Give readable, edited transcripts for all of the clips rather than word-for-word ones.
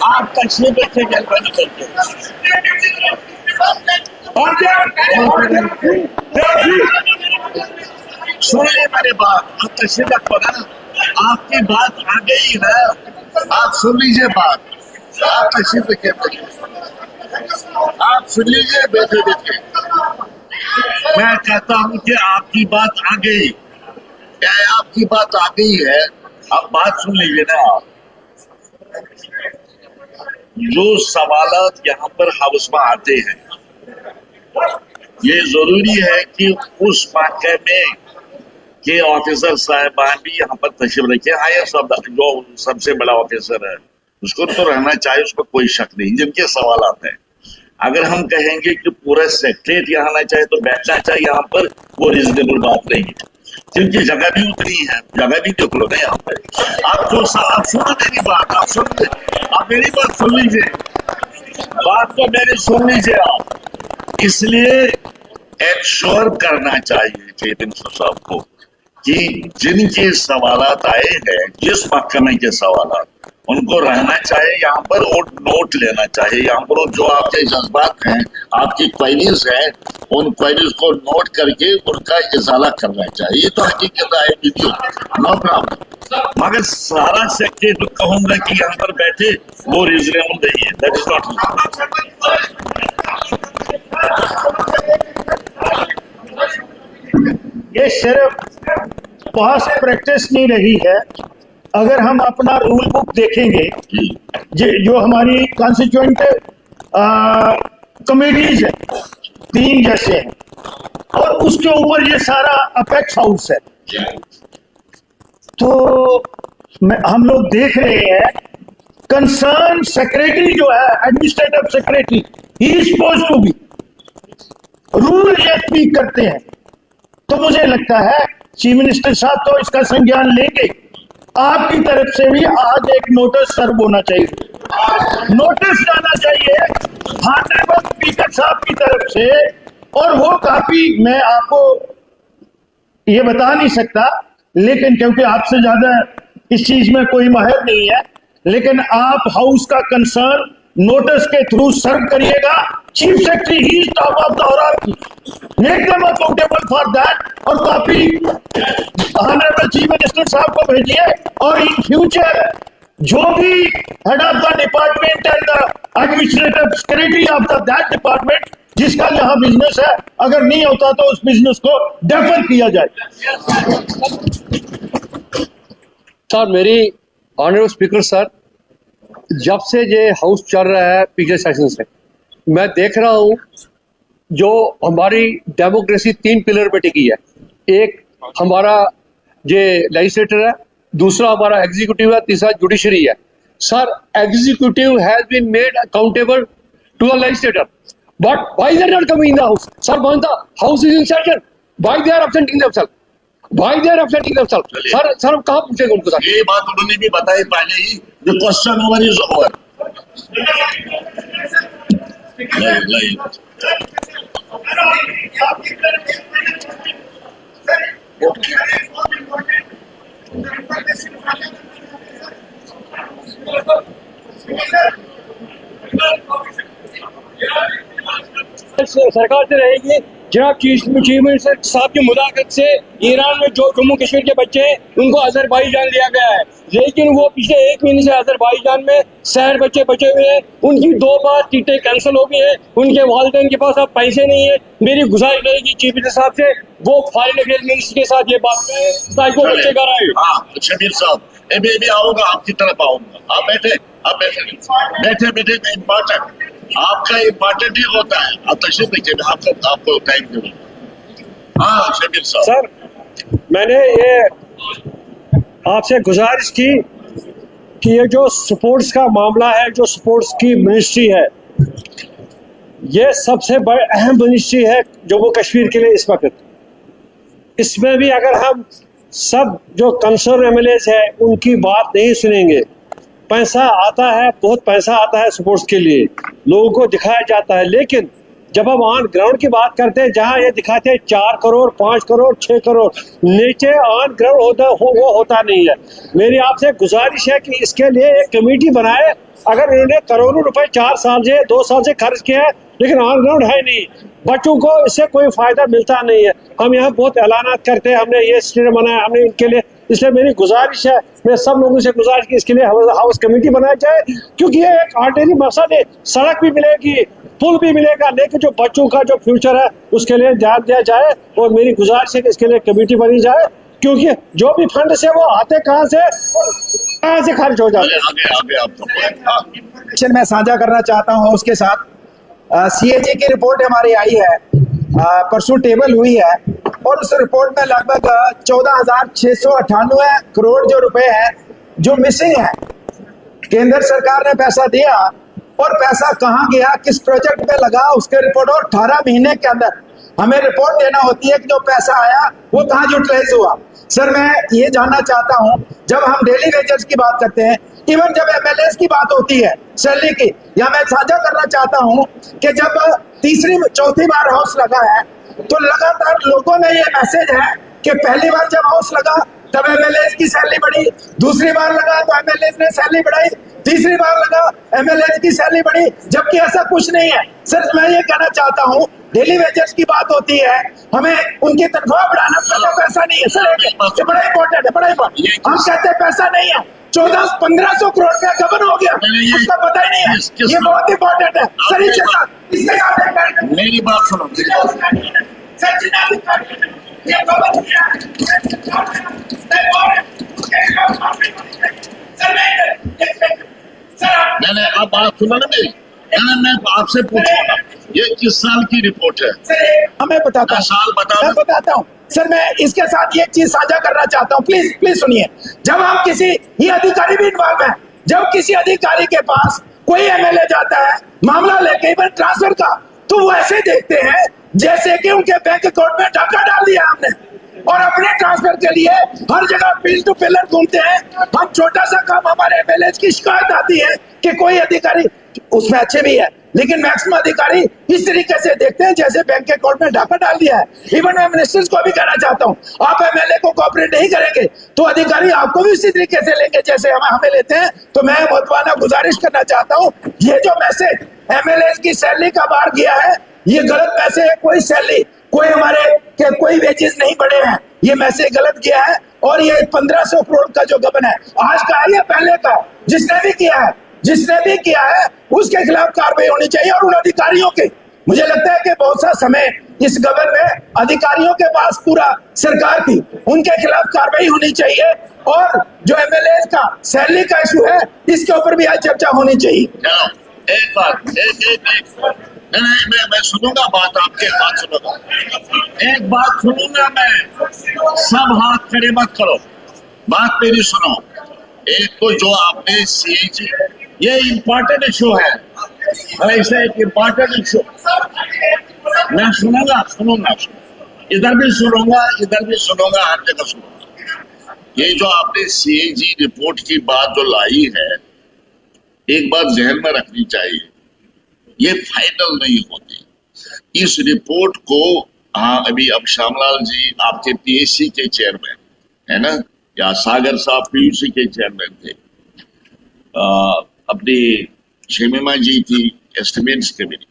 आप तशरीफ रखे मेहरबानी करके। सुनिए मेरी बात, आप तशरीफ रखो ना, आपकी बात आ गई है, आप सुन लीजिए बात, आप तशरीफ रखे, आप सुन लीजिए बैठे बैठे। मैं कहता हूं कि आपकी बात आ गई, क्या आपकी बात आ गई है? अब बात सुन लीजिए ना आप। जो सवालात यहाँ पर हाउस में आते हैं, ये जरूरी है कि उस महकमे के ऑफिसर साहिबान भी यहाँ पर तशरीफ रखे। हायर सब जो सबसे बड़ा ऑफिसर है उसको तो रहना चाहिए, उसको कोई शक नहीं। जिनके सवालात हैं, अगर हम कहेंगे कि पूरा सेक्रेटरी यहाँ आना चाहिए तो बैठना चाहिए यहाँ पर, वो रिजनेबल बात नहीं है, क्योंकि जगह भी उतनी है, जगह भी देख लो ना यहाँ पर। आप सुनो मेरी बात, आप मेरी बात सुन लीजिए, बात तो मेरी सुन लीजिए आप। इसलिए इंश्योर करना चाहिए चीफ मिनिस्टर साहब को कि जिनके सवालात आए हैं, जिस महकमे के सवालात, उनको रहना चाहिए यहाँ पर और नोट लेना चाहिए यहाँ पर। जो आपके जज्बात हैं, आपकी क्वेरीज हैं, उन क्वेरीज को नोट करके उनका इजाला करना चाहिए। ये तो हकीकत है वीडियो, नो प्रॉब्लम। मगर सारा सेक्रेटरी कहूंगा कि यहाँ पर बैठे, वो रीजनेबल नहीं है, दैट इज नॉट। ये सिर्फ पास प्रैक्टिस नहीं रही है। अगर हम अपना रूल बुक देखेंगे, जो हमारी कॉन्स्टिट्यूएंट कमेटीज है, 3 जैसे हैं, और उसके ऊपर ये सारा अपेक्स हाउस है, तो हम लोग देख रहे हैं कंसर्न सेक्रेटरी जो है, administrative secretary, he is supposed to be, rule ये स्पीक करते हैं। तो मुझे लगता है चीफ मिनिस्टर साहब तो इसका संज्ञान लेंगे। आपकी तरफ से भी आज एक नोटिस सर्व होना चाहिए, नोटिस जाना चाहिए ऑनरेबल स्पीकर साहब की तरफ से, और वो काफी मैं आपको ये बता नहीं सकता, लेकिन क्योंकि आपसे ज्यादा इस चीज में कोई माहिर नहीं है, लेकिन आप हाउस का कंसर्न नोटिस के थ्रू सर्व करिएगा। Chief secretary he is top of the hierarchy, make them accountable for that, और कॉपी ऑनरेबल चीफ मिनिस्टर साहब को भेजिए। और इन फ्यूचर जो भी head of the department and the administrative secretary of the that department जिसका यहाँ business है, अगर नहीं होता तो उस बिजनेस को डेफर किया जाए। सर, मेरी ऑनरेबल स्पीकर सर, जब से ये हाउस चल रहा है पिछले सेशन से, मैं देख रहा हूँ जो हमारी डेमोक्रेसी 3 पिलर पे टिकी है। एक हमारा ये लेजिस्लेटर है, दूसरा हमारा एग्जीक्यूटिव है, तीसरा जुडिशरी है। Sir, executive has been made accountable to the legislator, but why they are not coming in the house? Sir, when the house is in session, why they are absenting themself? Why they are absenting themselves? Sir हम कहाँ पूछेंगे उनको? Sir, ये बात उन्होंने भी बताई पहले ही, the question over is over. नहीं। सरकार से रहेगी जनाब चीफ मिनिस्टर साहब की मुदाखलत से ईरान में जो जम्मू कश्मीर के बच्चे हैं उनको अजरबैजान लिया गया है, लेकिन वो पिछले 1 महीने से अजरबैजान में सैर बच्चे बचे हुए हैं। उनकी 2 बार टिकटें कैंसिल हो गई हैं, उनके वालिदैन के पास अब पैसे नहीं है। मेरी गुजारिश रहेगी चीफ मिनिस्टर साहब से, वो फॉरेन अफेयर मिनिस्टर के साथ ये बात करें ताकि वो बच्चे घर आए। हाँ शबीर साहब, मैं आऊंगा, आपकी तरफ आऊंगा। आप बैठे इम्पोर्टेंट, आपका इम्पोर्टेंट ही होता है। आप तशरीफ रखिए, आपको टाइम दूंगा। हाँ शबीर साहब। सर, मैंने ये आपसे गुजारिश की कि ये जो स्पोर्ट्स का मामला है, जो स्पोर्ट्स की मिनिस्ट्री है, ये सबसे बड़ी अहम मिनिस्ट्री है जम्मू कश्मीर के लिए इस वक्त। इसमें भी अगर हम सब जो कंसर्न एमएलएज है उनकी बात नहीं सुनेंगे, पैसा आता है, बहुत पैसा आता है स्पोर्ट्स के लिए, लोगों को दिखाया जाता है, लेकिन जब हम ऑन ग्राउंड की बात करते हैं, जहां ये दिखाते हैं 4 करोड़ 5 करोड़ 6 करोड़, नीचे ऑन ग्राउंड वो होता नहीं है। मेरी आपसे गुजारिश है कि इसके लिए एक कमेटी बनाए। अगर इन्होंने करोड़ों रुपए 4 साल से 2 साल से खर्च किया है, लेकिन ऑन ग्राउंड है नहीं, बच्चों को इससे कोई फायदा मिलता नहीं है। हम यहाँ बहुत ऐलानात करते हैं, हमने ये स्टेडियम बनाया, हमने इनके लिए, इसलिए मेरी गुजारिश है, मैं सब लोगों से गुजारिश की इसके लिए हाउस कमेटी बनाई जाए, क्योंकि ये एक आर्टरी मकसद है। सड़क भी मिलेगी, पुल भी मिलेगा, लेकिन जो बच्चों का जो फ्यूचर है उसके लिए ध्यान दिया जाए। और मेरी गुजारिश है कि इसके लिए कमेटी बनी जाए, क्योंकि जो भी फंड से वो आते कहाँ से खर्च हो जाते हैं। मैं साझा करना चाहता हूँ उसके साथ। सीएजी की रिपोर्ट हमारी आई है, परसों टेबल हुई है, और उस रिपोर्ट में लगभग 14,698 करोड़ जो रुपए हैं जो मिसिंग है। केंद्र सरकार ने पैसा दिया और पैसा कहाँ गया, किस प्रोजेक्ट में लगा, उसके रिपोर्ट, और 18 महीने के अंदर हमें रिपोर्ट देना होती है कि जो पैसा आया वो कहाँ यूटिलाइज हुआ। सर, मैं ये जानना चाहता हूँ, जब हम डेली वेजेस की बात करते हैं, इवन जब एमएलए की बात होती है सैलरी की, या मैं साझा करना चाहता हूँ कि जब तीसरी चौथी बार हाउस लगा है तो लगातार लोगों में ये मैसेज है कि पहली बार जब हाउस लगा तब एमएलए की सैलरी बढ़ी, दूसरी बार लगा तो एमएलए ने सैलरी बढ़ाई, तीसरी बार लगा एमएलए की सैलरी बढ़ी, जबकि ऐसा कुछ नहीं है। सर, मैं ये कहना चाहता हूँ, डेली वेजेस की बात होती है, हमें उनकी तनख्वाह बढ़ाना पड़ता, पैसा नहीं है सर, ये बड़ा इंपॉर्टेंट है, बड़ा इंपॉर्टेंट। हम कहते हैं पैसा नहीं है, 1400-1500 करोड़ का गबन हो गया, उसका पता ही नहीं है, ये बहुत इंपॉर्टेंट है सर। इसके साथ मेरी बात सुनो, मैंने अब बात सुना ना मेरी, मैं आपसे पूछूंगा ये किस साल की रिपोर्ट है, हमें बताता हूँ, साल मैं बताता हूँ सर। मैं इसके साथ एक चीज साझा करना चाहता हूँ, प्लीज प्लीज सुनिए। जब हम किसी, ये अधिकारी भी इन्वॉल्व है, जब किसी अधिकारी के पास कोई एमएलए जाता है मामला लेके इवन ट्रांसफर का, तो वो ऐसे देखते हैं जैसे कि उनके बैंक अकाउंट में डाका डाल दिया हमने, और अपने ट्रांसफर के लिए हर जगह पिल टू पिलर घूमते हैं। हम छोटा सा काम, हमारे एमएलए की शिकायत आती है कि कोई अधिकारी, उसमें अच्छे भी है, लेकिन मैक्सिमम अधिकारी इस तरीके से देखते हैं जैसे बैंक अकाउंट में डाका डाल दिया है। इवन मैं मिनिस्टर्स को भी कहना चाहता हूं, आप एमएलए को कोऑपरेट नहीं करेंगे तो अधिकारी आपको भी इसी तरीके से लेंगे जैसे हमें लेते हैं। तो मैं मुतवाना गुजारिश करना चाहता हूं, ये जो मैसेज एमएलए की सैलरी का बाहर गया है, ये गलत मैसेज है। कोई सैलरी, कोई हमारे के कोई वेजेस नहीं बढ़े हैं, ये मैसेज गलत किया है। और ये 1500 करोड़ का जो गबन है, आज का है या पहले का, जिसने भी किया है उसके खिलाफ कार्रवाई होनी चाहिए। और उन अधिकारियों के, मुझे लगता है कि बहुत सा समय इस गबन में अधिकारियों के पास पूरा सरकार की, उनके खिलाफ कार्रवाई होनी चाहिए। और जो एमएलए का सैलरी का इशू है, इसके ऊपर भी आज चर्चा होनी चाहिए। एक बात, मैं सुनूंगा बात, आपके बात सुनूंगा, एक बात सुनूंगा मैं, सब हाथ खड़े मत करो, बात मेरी सुनो। एक तो जो आपने सीएजी, ये इम्पोर्टेंट इशू है, ऐसा एक इम्पोर्टेंट इशू, मैं सुनूंगा, इधर भी सुनूंगा, हर जगह सुनूंगा। ये जो आपने सीएजी रिपोर्ट की बात जो लाई है, एक बात जहन में रखनी चाहिए, ये फाइनल नहीं होती। इस रिपोर्ट को, हाँ, अभी अब श्यामलाल जी आपके पीएससी के चेयरमैन है ना, या सागर साहब पीयूसी के चेयरमैन थे, अपनी शमीमा जी थी एस्टिमेट्स कमेटी,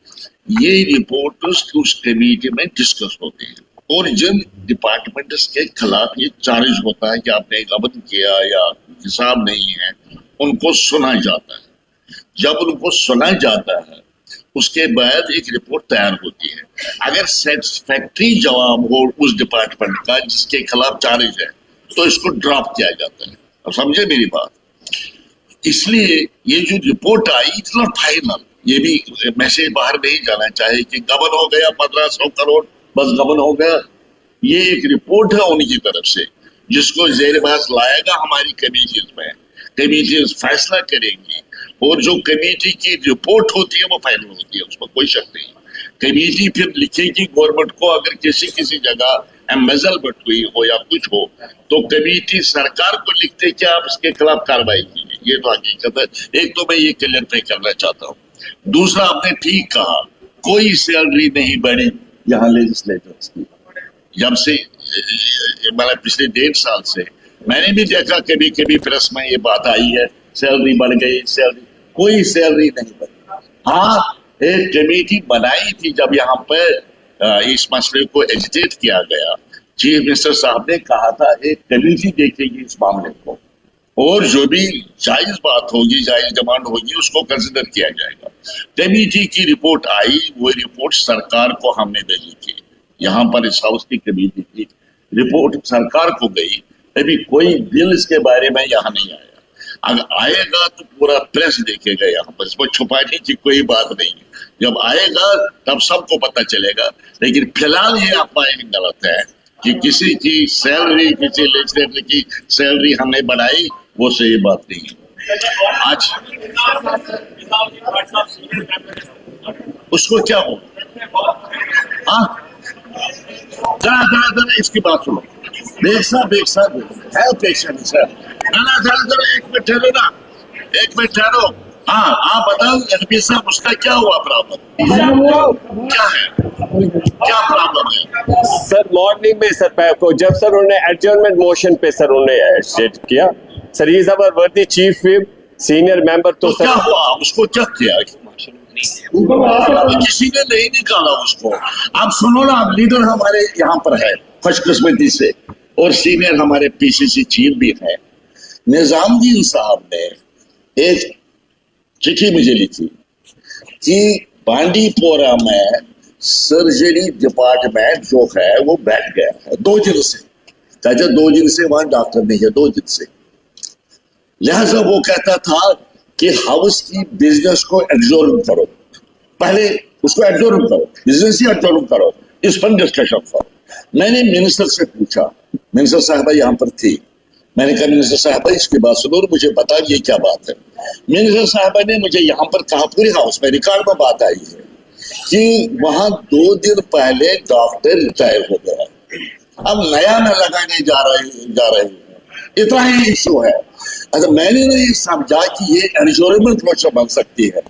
ये रिपोर्ट उस कमेटी में डिस्कस होते हैं, और जिन डिपार्टमेंट्स के खिलाफ ये चार्ज होता है कि आपने गबन किया या हिसाब नहीं है, उनको सुना जाता है। जब उनको सुना जाता है, उसके बाद एक रिपोर्ट तैयार होती है। अगर सेटिस्फैक्टरी जवाब हो उस डिपार्टमेंट का जिसके खिलाफ चार्ज है, तो इसको ड्रॉप किया जाता है। अब समझे मेरी बात? इसलिए ये जो report I, it's not final, ये भी मैसेज बाहर नहीं जाना चाहिए कि गबन हो गया 1500 करोड़, बस गबन हो गया। ये एक रिपोर्ट है उनकी तरफ से, जिसको जेर बहस लाएगा हमारी कमेटीज में, कमेटीज फैसला करेंगी, और जो कमेटी की रिपोर्ट होती है वो फाइनल होती है, उसमें कोई शक नहीं। कमेटी फिर लिखेगी गवर्नमेंट को, अगर किसी जगह एम्बेजलमेंट हुई हो या कुछ हो, तो कमेटी सरकार को लिखते कि आप इसके खिलाफ कार्रवाई कीजिए। ये तो हकीकत है। एक तो मैं ये क्लियर पे करना चाहता हूँ। दूसरा, आपने ठीक कहा, कोई सैलरी नहीं बढ़ी यहाँ लेजिस्लेटर्स की। जब से मतलब पिछले 1.5 साल से मैंने भी देखा कभी कभी प्रेस में ये बात आई है सैलरी बढ़ गई, सैलरी, कोई सैलरी नहीं बढ़ी। हाँ, एक कमेटी बनाई थी जब यहाँ पर इस मसले को एजिटेट किया गया, चीफ मिनिस्टर साहब ने कहा था एक कमेटी देखेगी इस मामले को और जो भी जायज बात होगी, जायज डिमांड होगी, उसको कंसिडर किया जाएगा। कमेटी की रिपोर्ट आई, वो रिपोर्ट सरकार को हमने भेजी थी। यहाँ पर इस हाउस की कमेटी की रिपोर्ट सरकार को गई, अभी कोई बिल इसके बारे में यहाँ नहीं आया। अगर आएगा तो पूरा प्रेस देखेगा, यहाँ पर इसको छुपाने की कोई बात नहीं है। जब आएगा तब सबको पता चलेगा। लेकिन फिलहाल ये अफवाह गलत है कि किसी की सैलरी, किसी लेजिस्लेटर की सैलरी हमने बढ़ाई, वो सही बात नहीं है। आज उसको क्या हो, हाँ, जरा इसकी बात सुनो। एक साहब है पेशेंट सर, जरा एक मिनट ठहरो ना, एक मिनट ठहरो। हाँ, आप बताओ एसपी साहब, उसका क्या हुआ प्रॉब्लम, क्या है, क्या प्रॉब्लम है? सर मॉर्निंग में सर को जब सर उन्होंने एडजर्नमेंट मोशन पे सर उन्होंने स्टेट किया, सर इज अवर वर्दी चीफ व्हिप सीनियर मेंबर, तो सर क्या हुआ, उसको क्या किया? किसी ने नहीं निकाला उसको। आप सुनो ना, आप लीडर हमारे यहाँ पर है खुशकिस्मती से, और सीनियर हमारे पीसीसी चीफ भी है। निजामुद्दीन साहब ने एक चिट्ठी मुझे लिखी कि बांडीपोरा में सर्जरी डिपार्टमेंट जो है वो बैठ गया है 2 दिन से। कहते 2 दिन से वहां डॉक्टर नहीं है, 2 दिन से। लिहाजा वो कहता था कि हाउस की बिजनेस को एब्जॉर्ब करो, पहले उसको एब्जॉर्ब करो, बिजनेस ही एब्जॉर्ब करो, इस पर डिस्कशन करो। मैंने मिनिस्टर से पूछा, मिनिस्टर साहबा यहाँ पर थी, मैंने कहा मिनिस्टर साहबा इसकी बात सुनो और मुझे बता ये क्या बात है। मिनिस्टर साहबा ने मुझे यहाँ पर कहा, पूरे हाउस में रिकॉर्ड में बात आई है कि वहां 2 दिन पहले डॉक्टर रिटायर हो गया, अब नया में लगाने जा रहे हैं, इतना ही इश्यू है। अच्छा, मैंने नहीं समझा कि ये एडजोर्नमेंट प्रोसेस बन सकती है।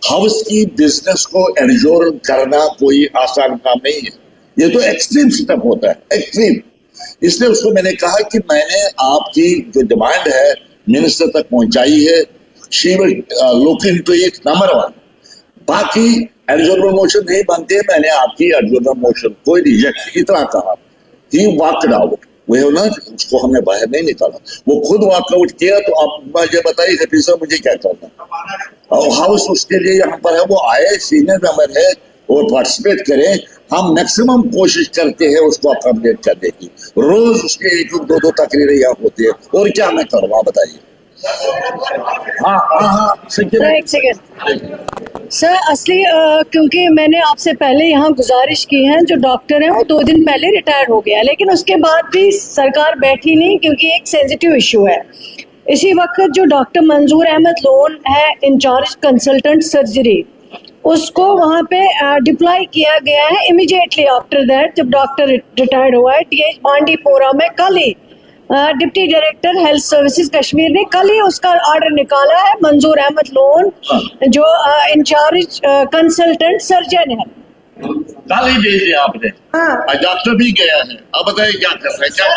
हाउस की बिजनेस को एडजोर्न करना कोई आसान काम नहीं है, ये तो एक्सट्रीम स्टेप होता है, एक्सट्रीम। इसलिए उसको मैंने कहा कि मैंने आपकी जो डिमांड है मिनिस्टर तक पहुंचाई है, she will look into it, number 1। बाकी एडजोर्नमेंट मोशन नहीं बनते, मैंने आपकी एडजोर्नमेंट मोशन को रिजेक्ट इतना कहा। ही वॉकड आउट, वो ना उसको हमने बाहर नहीं निकाला, वो खुद वॉकआउट किया। तो आप मुझे बताइए हैप्पी साहब मुझे क्या करना। और हाउस उसके लिए यहाँ पर है, वो आए, सीनियर मेंबर है, वो पार्टिसिपेट करें। हम मैक्सिमम कोशिश करते हैं उसको अकोमोडेट करने की। रोज उसके 1-2 तकरीरें यहाँ होती है, और क्या मैं करूँ आप बताइए। हाँ सर एक सेकेंड सर, असली क्योंकि मैंने आपसे पहले यहाँ गुजारिश की है, जो डॉक्टर हैं वो 2 दिन पहले रिटायर हो गया, लेकिन उसके बाद भी सरकार बैठी नहीं, क्योंकि एक सेंसिटिव इशू है। इसी वक्त जो डॉक्टर मंजूर अहमद लोन है इंचार्ज कंसल्टेंट सर्जरी, उसको वहाँ पे डिप्लॉय किया गया है इमीडिएटली आफ्टर दैट, जब डॉक्टर रिटायर्ड हुआ है। टीएच बांडीपोरा में कल ही deputy director health services Kashmir ने कल ही उसका ऑर्डर निकाला है। मंजूर अहमद लोन जो इंचार्ज कंसल्टेंट सर्जन है, कल ही भेज दिया आपने। हाँ डॉक्टर भी गया है, अब बताइए क्या कर रहे हैं, क्या?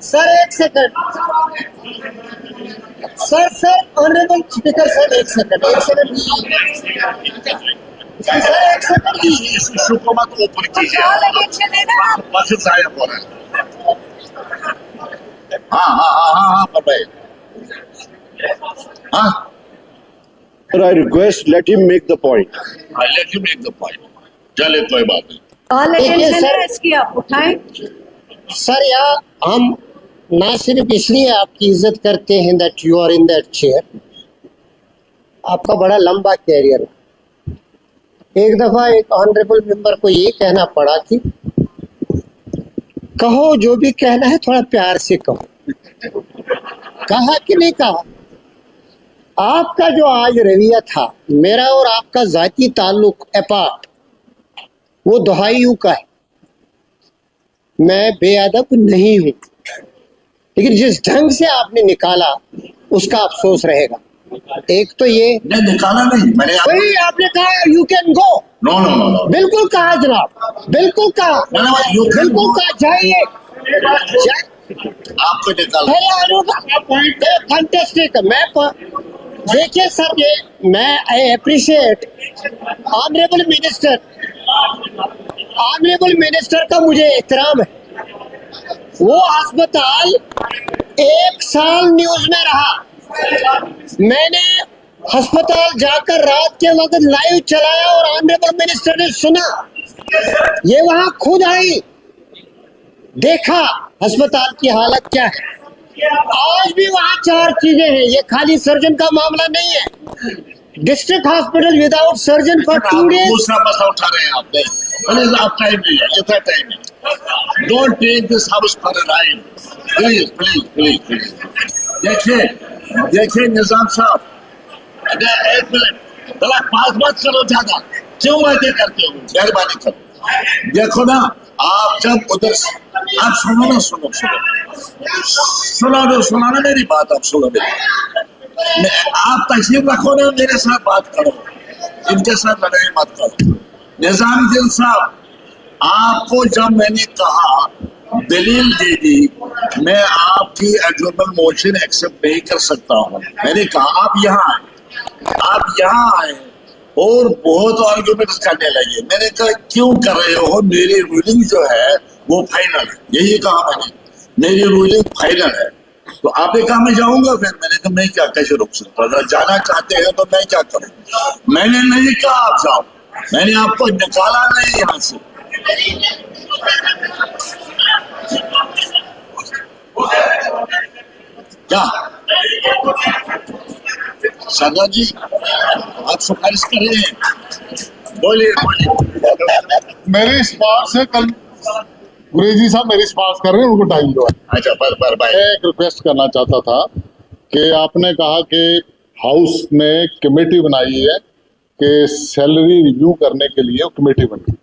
सर एक second sir honourable speaker sir एक सेकंड इस इशू को मत ऊपर कीजिए, वक्त जाया हो रहा है। हाँ बताइए। हाँ, Sir, I request let him make the point. I let you make the point. चले कोई बात नहीं। कॉल देखिए अटेंशन सर- है इसकी, आप उठाएं। सर यहाँ हम ना सिर्फ इसलिए आपकी इज्जत करते हैं that you are in that chair, आपका बड़ा लंबा कैरियर है। एक दफा एक ऑनरेबल मेंबर को ये कहना पड़ा कि कहो जो भी कहना है थोड़ा प्यार से कहो। कहा कि नहीं कहा? आपका जो आज रवैया था, मेरा और आपका जाती ताल्लुक अपार्ट, वो दुहाइयों का है। मैं बेअदब नहीं हूं, लेकिन जिस ढंग से आपने निकाला उसका अफसोस रहेगा। एक तो ये नहीं निकाला नहीं मैंने वही आपने कहा you can go, no no no no बिल्कुल कहा जनाब, बिल्कुल कहा, बिल्कुल कहा, जाइए आपको निकाला फैंटास्टिक। देखिए सर, ये मैं आई अप्रिशिएट ऑनरेबल मिनिस्टर का मुझे एहतराम है। वो अस्पताल 1 साल न्यूज में रहा, मैंने अस्पताल जाकर रात के वक्त लाइव चलाया और ऑनरेबल मिनिस्टर ने सुना, ये वहां खुद आई, देखा अस्पताल की हालत क्या है। आज भी वहां 4 चीजें हैं, ये खाली सर्जन का मामला नहीं है। District hospital without surgeon for 2 days. दूसरा मसला उठा रहे हैं आपने, प्लीज आप टाइम नहीं है, इतना टाइम नहीं, don't take this house for a ride, please please please please. देखिए निजाम साहब, अगर 1 मिनट जरा पास मत करो, ज्यादा क्यों बातें करते हो, मेहरबानी करो। देखो ना आप जब उधर आप सुनो ना मेरी बात, आप सुनो मेरी, आप तशरीफ रखो ना, मेरे साथ बात करो, इनके साथ लड़ाई मत करो। निजामुद्दीन साहब, आपको जब मैंने कहा दलील दे दी, मैं आपकी एडजर्नल मोशन एक्सेप्ट नहीं कर सकता हूँ। मैंने कहा आप यहाँ आए और बहुत आर्गुमेंट्स करने लगे। मैंने कहा क्यों कर रहे हो, मेरी रूलिंग जो है वो फाइनल है, यही कहा मैंने, मेरी रूलिंग फाइनल है। तो आपने कहा मैं जाऊंगा, फिर मैंने कहा मैं क्या कैसे रोक सकता, अगर जाना चाहते हैं तो मैं क्या करूं। मैंने नहीं कहा आप जाओ, मैंने आपको निकाला नहीं यहाँ से। क्या सरदार जी आप सिफारिश कर रहे हैं, बोलिए। मेरी सिफारिश है, कल गुरेजी साहब मेरी सिफारिश कर रहे हैं, उनको टाइम दो। अच्छा पर भाई मैं एक रिक्वेस्ट करना चाहता था कि आपने कहा कि हाउस में कमेटी बनाई है कि सैलरी रिव्यू करने के लिए कमेटी बनी,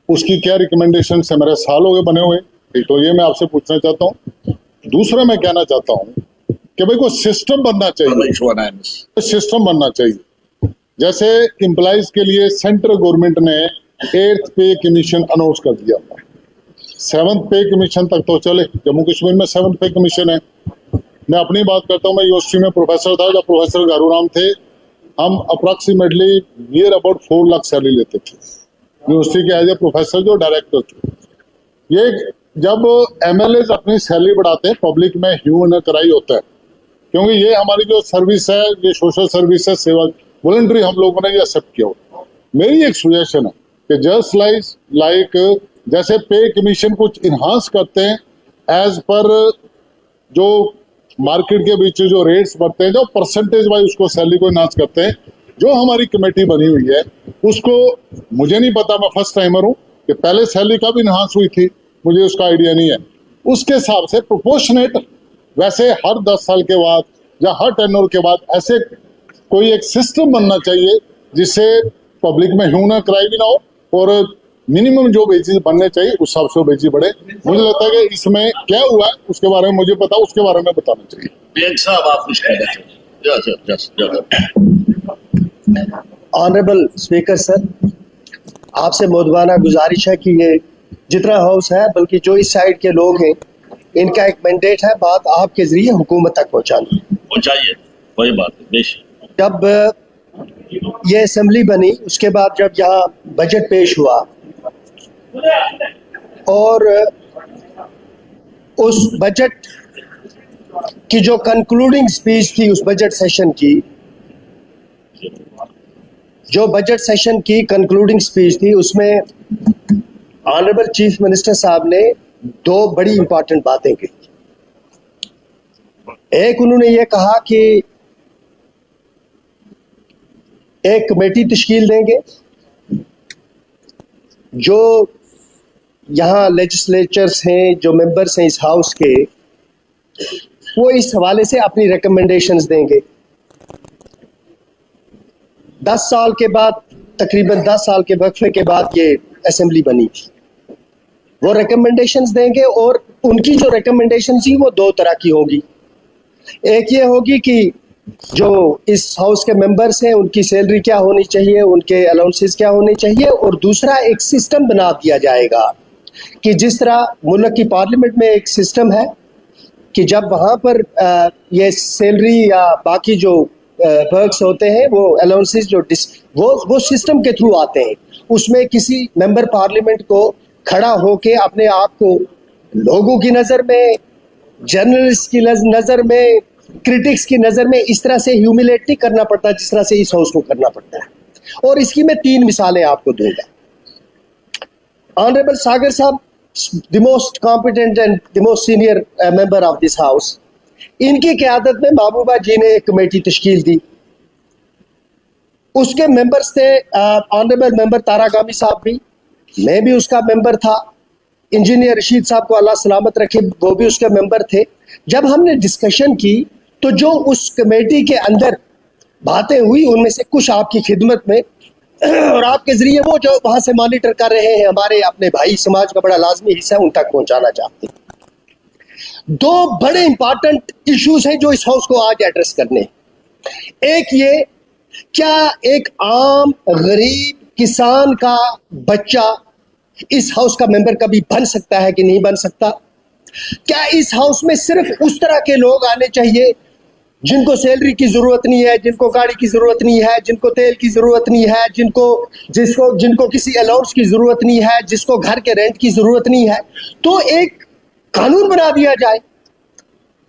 उसकी क्या रिकमेंडेशन है? मेरे साल हो गए बने हुए, तो ये मैं आपसे पूछना चाहता हूँ। दूसरा मैं कहना चाहता हूँ कि भाई कोई सिस्टम बनना चाहिए, सिस्टम बनना चाहिए। जैसे एम्प्लॉइज के लिए सेंट्रल गवर्नमेंट ने 8th पे कमीशन अनाउंस कर दिया, 7th पे कमीशन तक तो चले, जम्मू कश्मीर में 7th पे कमीशन है। मैं अपनी बात करता हूँ, मैं यूनिवर्सिटी में प्रोफेसर था, जब प्रोफेसर गारूराम थे, हम approximately near about 4 lakh salary लेते थे यूनिवर्सिटी के एज ए प्रोफेसर, जो डायरेक्टर थे। ये जब MLAs अपनी सैलरी बढ़ाते हैं, पब्लिक में ह्यूमन कराई होता है, क्योंकि ये हमारी जो सर्विस है, ये सोशल सर्विस है, सेवा वॉलंटरी हम लोगों ने ये एक्सेप्ट किया। मेरी एक सजेशन है कि जस्ट लाइक जैसे पे कमीशन कुछ इन्हांस करते हैं एज पर जो मार्केट के बीच जो रेट्स बढ़ते हैं, जो परसेंटेज वाइज उसको सैलरी को इन्हांस करते हैं, जो हमारी कमेटी बनी हुई है उसको मुझे नहीं पता, मैं फर्स्ट टाइमर हूँ कि पहले सैलरी कब इन्हांस हुई थी, मुझे उसका आइडिया नहीं है। उसके हिसाब से प्रोपोर्शनेट, वैसे हर 10 साल के बाद या हर टेन्योर के बाद ऐसे कोई एक सिस्टम बनना चाहिए जिससे पब्लिक में ह्यूमन क्राई भी ना हो और मिनिमम जो वेजेस बनने चाहिए उस हिसाब से वेजेस बढ़े। मुझे लगता है कि इसमें क्या हुआ है उसके बारे में मुझे पता, उसके बारे में बताना चाहिए। साहब आप कुछ कहना चाहिए। ऑनरेबल स्पीकर सर, आपसे मोदबाना गुजारिश है कि ये जितना हाउस है, बल्कि जो इस साइड के लोग हैं, इनका एक मैंडेट है बात आपके जरिए हुकूमत तक पहुंचाइए, वही बात है बेशक। जब ये असेंबली बनी, उसके बाद जब यहाँ बजट पेश हुआ और उस बजट की जो कंक्लूडिंग स्पीच थी, उस बजट सेशन की जो बजट सेशन की कंक्लूडिंग स्पीच थी, उसमें ऑनरेबल चीफ मिनिस्टर साहब ने 2 बड़ी इंपॉर्टेंट बातें की। एक, उन्होंने ये कहा कि एक कमेटी तश्कील देंगे जो यहाँ लेजिस्लेचर्स हैं, जो मेंबर्स हैं इस हाउस के, वो इस हवाले से अपनी रिकमेंडेशंस देंगे। 10 साल के बाद, तकरीबन 10 साल के वक्फे के बाद ये असेंबली बनी, वो रिकमेंडेशंस देंगे और उनकी जो रिकमेंडेशंस थी वो 2 तरह की होगी। एक ये होगी कि जो इस हाउस के मेंबर्स हैं उनकी सैलरी क्या होनी चाहिए, उनके अलाउंसेस क्या होने चाहिए, और दूसरा एक सिस्टम बना दिया जाएगा कि जिस तरह मुल्क की पार्लियामेंट में एक सिस्टम है कि जब वहाँ पर ये सैलरी या बाकी जो वर्क्स होते हैं वो अलाउंसेस जो वो सिस्टम के थ्रू आते हैं, उसमें किसी मेंबर पार्लियामेंट को खड़ा होके अपने आप को लोगों की नज़र में, जर्नलिस्ट की नज़र में, क्रिटिक्स की नज़र में इस तरह से ह्यूमिलेट नहीं करना पड़ता जिस तरह से इस हाउस को करना पड़ता है। और इसकी मैं 3 मिसालें आपको दूंगा। ऑनरेबल सागर साहब, the most competent and the most senior member of this house, इनकी क़यादत में महबूबा जी ने एक कमेटी तश्कील दी। उसके मेंबर्स थे ऑनरेबल मेंबर तारा गामी साहब भी, मैं भी उसका मेंबर था, इंजीनियर रशीद साहब को अल्लाह सलामत रखे वो भी उसके मेंबर थे। जब हमने डिस्कशन की तो जो उस कमेटी के अंदर बातें हुई उनमें से कुछ आपकी खिदमत में और आपके जरिए वो जो वहां से मॉनिटर कर रहे हैं हमारे अपने भाई समाज का बड़ा लाजमी हिस्सा उन तक पहुंचाना चाहते हैं। 2 बड़े इंपॉर्टेंट इश्यूज हैं जो इस हाउस को आज एड्रेस करने हैं। एक ये, क्या एक आम गरीब किसान का बच्चा इस हाउस का मेंबर कभी बन सकता है कि नहीं बन सकता? क्या इस हाउस में सिर्फ उस तरह के लोग आने चाहिए जिनको सैलरी की जरूरत नहीं है, जिनको गाड़ी की जरूरत नहीं है, जिनको तेल की जरूरत नहीं है, जिनको किसी अलाउंस की जरूरत नहीं है, जिसको घर के रेंट की जरूरत नहीं है? तो एक कानून बना दिया जाए,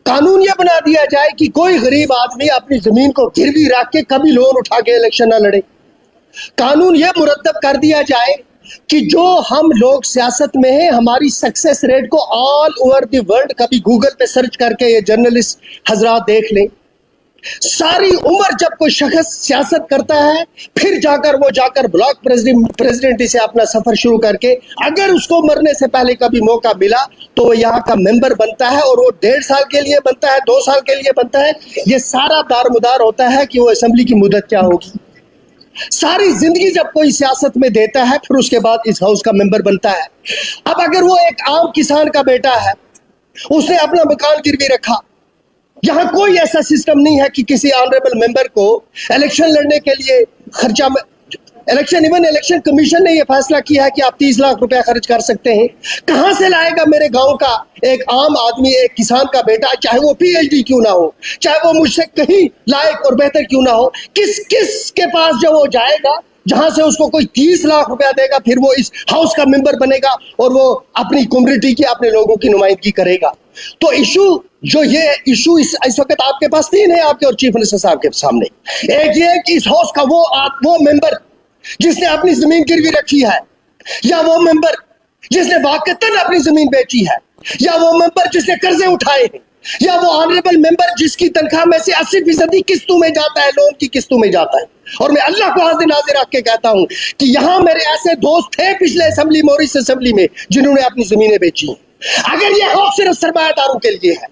कानून यह बना दिया जाए कि कोई गरीब आदमी अपनी जमीन को गिरवी रख के कभी लोन उठा के इलेक्शन ना लड़े। कानून यह मुरतब कर दिया जाए कि जो हम लोग सियासत में हैं हमारी सक्सेस रेट को ऑल ओवर द वर्ल्ड, कभी गूगल पे सर्च करके ये जर्नलिस्ट हजरात देख लें, सारी उम्र जब कोई शख्स सियासत करता है फिर जाकर ब्लॉक प्रेसिडेंट से अपना सफर शुरू करके अगर उसको मरने से पहले कभी मौका मिला तो वो यहाँ का मेंबर बनता है और वो 1.5 साल के लिए बनता है, 2 साल के लिए बनता है। ये सारा दारमुदार होता है कि वो असेंबली की मुद्दत क्या होगी। सारी जिंदगी जब कोई सियासत में देता है फिर उसके बाद इस हाउस का मेंबर बनता है। अब अगर वो एक आम किसान का बेटा है, उसने अपना मकान गिरवी रखा, यहां कोई ऐसा सिस्टम नहीं है कि किसी ऑनरेबल मेंबर को इलेक्शन लड़ने के लिए खर्चा, इलेक्शन कमीशन ने यह फैसला किया है कि आप 30 लाख रुपया खर्च कर सकते हैं। कहां से लाएगा मेरे गांव का एक आम आदमी, एक किसान का बेटा, चाहे वो PhD क्यों ना हो, चाहे वो मुझसे कहीं लायक और बेहतर क्यों ना हो, किस के पास जब वो जाएगा जहां से उसको कोई 30 लाख रुपया देगा फिर वो इस हाउस का मेंबर बनेगा और वो अपनी कम्युनिटी की, अपने लोगों की नुमाइंदगी करेगा। तो इशू इस वक्त आपके पास 3 है, आपके और चीफ मिनिस्टर साहब के सामने। एक ये कि इस हाउस का वो मेंबर जिसने अपनी जमीन गिरवी रखी है, या वो मेंबर जिसने वाकईतन अपनी जमीन बेची है, या वो मेंबर जिसने कर्जे उठाए हैं, या वो ऑनरेबल मेंबर जिसकी तनख्वाह में से 80% किस्तों में जाता है, लोन की किस्तों में जाता है। और मैं अल्लाह को हाजिर नाजिर रख के कहता हूं कि यहां मेरे ऐसे दोस्त थे पिछले असेंबली, मॉरिस असेंबली में, जिन्होंने अपनी जमीनें बेची हैं। अगर यह हाउस सिर्फ सरमायादारों के लिए है,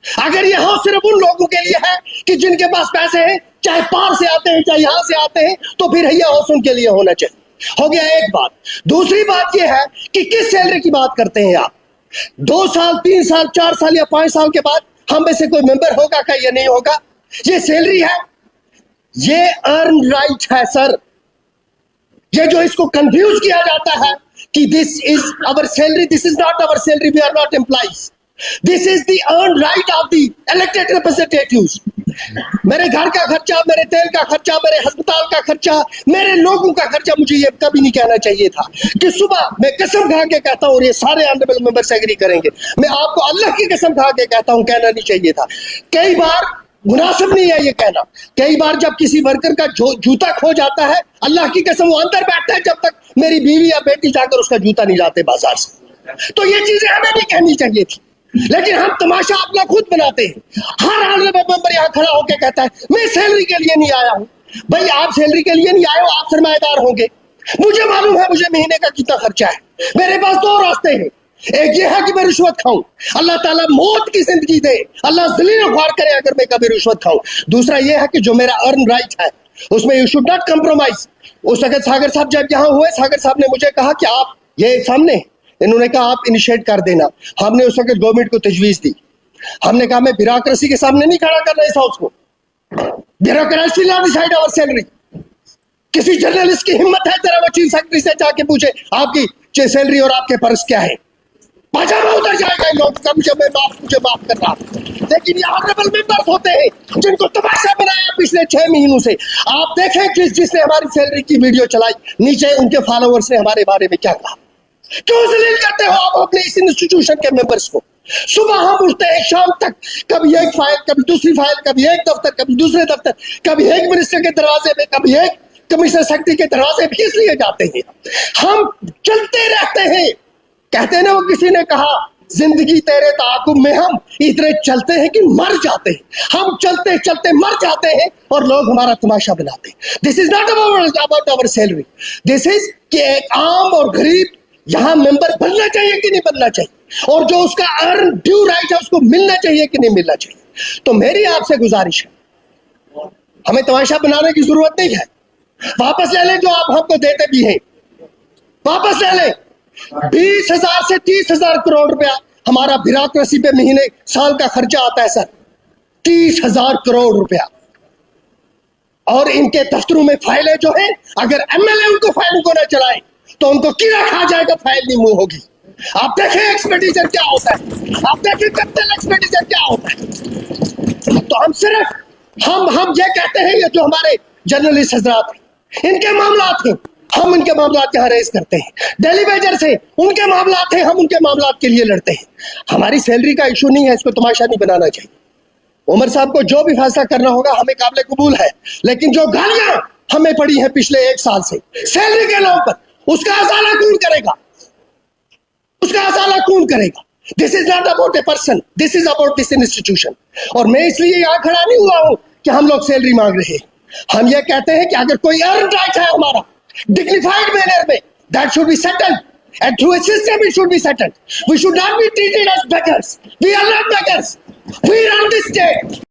अगर यह हाउस सिर्फ उन लोगों के लिए है कि जिनके पास पैसे हैं, चाहे पार से आते हैं चाहे यहां से आते हैं, तो फिर यह हाउस उनके लिए होना चाहिए। हो गया एक बात। दूसरी बात यह है कि किस सैलरी की बात करते हैं आप? 2 साल, 3 साल, 4 साल या 5 साल के बाद हम में से कोई मेंबर होगा क्या या नहीं होगा? ये सैलरी है, ये अर्न राइट है सर। ये जो इसको कंफ्यूज किया जाता है कि this is our salary, this is not our salary, we are not employees, this is the earned right of the elected representatives. मेरे घर का खर्चा, मेरे तेल का खर्चा, मेरे अस्पताल का खर्चा, मेरे लोगों का खर्चा, मुझे ये कभी नहीं कहना चाहिए था कि सुबह मैं कसम खा के कहता हूं, और ये सारे ऑनरेबल मेंबर्स एग्री करेंगे, मैं आपको अल्लाह की कसम खा के कहता हूं, कहना नहीं चाहिए था। कई बार मुनासिब नहीं है ये कहना। कई बार जब किसी वर्कर का जूता खो जाता है, अल्लाह की कसम वो अंदर बैठता है जब तक मेरी बीवी या बेटी जाकर उसका जूता नहीं लाते बाजार से। तो ये चीजें हमें भी कहनी चाहिए थी, लेकिन हम तमाशा अपना खुद बनाते हैं। हर ऑनरेबल मेंबर यहाँ खड़ा होकर कहता है मैं सैलरी के लिए नहीं आया हूं। भाई आप सैलरी के लिए नहीं आए हो, आप सरमाएदार होंगे। मुझे मालूम है मुझे महीने का कितना खर्चा है। मेरे पास 2 रास्ते हैं, एक ये है कि मैं रिश्वत खाऊं, अल्लाह ताला मौत की जिंदगी दे, अल्लाह जलील ख्वार करे अगर मैं कभी रिश्वत खाऊं। दूसरा ये है कि जो मेरा अर्न राइट है उसमें यू शुड नॉट कम्प्रोमाइज। उस वक्त सागर साहब जब यहाँ हुए, सागर साहब ने मुझे कहा कि आप ये सामने, इन्होंने कहा आप इनिशिएट कर देना। हमने उस वक्त गवर्नमेंट को तजवीज दी, हमने कहा मैं ब्यूरोक्रेसी के सामने नहीं खड़ा करना इस हाउस को, bureaucrats will not decide our salary. किसी जर्नलिस्ट की हिम्मत है जरा वो चीफ सेक्रेटरी से जाके पूछे आपकी सैलरी और आपके पर्स क्या है, पजामा उतर जाएगा इन लोग का। मुझे माफ कर रहा, लेकिन ये ऑनरेबल मेंबर्स होते हैं जिनको तमाशा बनाया पिछले 6 महीनों से। आप देखें जिसने हमारी सैलरी की वीडियो चलाई, नीचे उनके फॉलोअर्स ने हमारे बारे में क्या कहा। क्यों जलील करते हो आप अपने इस इंस्टीट्यूशन के मेंबर्स को? सुबह हम उठते हैं, शाम तक कभी एक फाइल, कभी दूसरी फाइल, कभी एक दफ्तर, कभी दूसरे दफ्तर, कभी एक मिनिस्टर के दरवाजे में, कभी एक कमिश्नर सेक्रेटरी के दरवाजे भी इसलिए जाते हैं। हम चलते रहते हैं। कहते हैं ना, वो किसी ने कहा जिंदगी तेरे ताकुब में हम इतने चलते हैं कि मर जाते हैं। हम चलते चलते मर जाते हैं और लोग हमारा तमाशा बनाते हैं। This is not about our salary, this is कि एक आम और गरीब यहाँ मेंबर बनना चाहिए कि नहीं बनना चाहिए, और जो उसका अर्न ड्यू राइट है उसको मिलना चाहिए कि नहीं मिलना चाहिए। तो मेरी आपसे गुजारिश है, हमें तमाशा बनाने की जरूरत नहीं है। वापस ले लें जो आप हमको देते भी हैं, वापस ले लें। 20,000 से 30,000 करोड़ रुपया हमारा ब्यूरोक्रेसी पे महीने साल का खर्चा आता है सर, 30,000 करोड़ रुपया। और इनके दफ्तरों में फाइलें जो है, अगर एमएलए उनको फाइलों को ना चलाए तो उनको कीड़ा खा जाएगा, फाइल नहीं मूव होगी। आप देखें एक्सपेंडिचर क्या होता है, आप देखें कैपिटल एक्सपेंडिचर क्या होता है। तो हम सिर्फ हम ये कहते हैं, ये जो हमारे जर्नलिस्ट हजरात हैं, इनके मामलात हैं, हम उनके मामलात यहाँ रेज करते हैं। डेली वेजर से उनके मामलात हैं, हम उनके मामलात के लिए लड़ते हैं। हमारी सैलरी का इशू नहीं है, इसको तमाशा नहीं बनाना चाहिए। उमर साहब को जो भी फैसला करना होगा हमें काबिल कबूल है, लेकिन जो गालियां हमें पड़ी हैं पिछले 1 साल से सैलरी के नाम पर, उसका असाला कौन करेगा? उसका असाला कौन करेगा? This is not about a person, this is about this institution. और मैं इसलिए यहाँ खड़ा नहीं हुआ हूं कि हम लोग सैलरी मांग रहे हैं। हम ये कहते हैं कि अगर कोई अर्न राइट है हमारा dignified manner में, that should be settled, and through a system it should be settled. We should not be treated as beggars. We are not beggars. We run this state.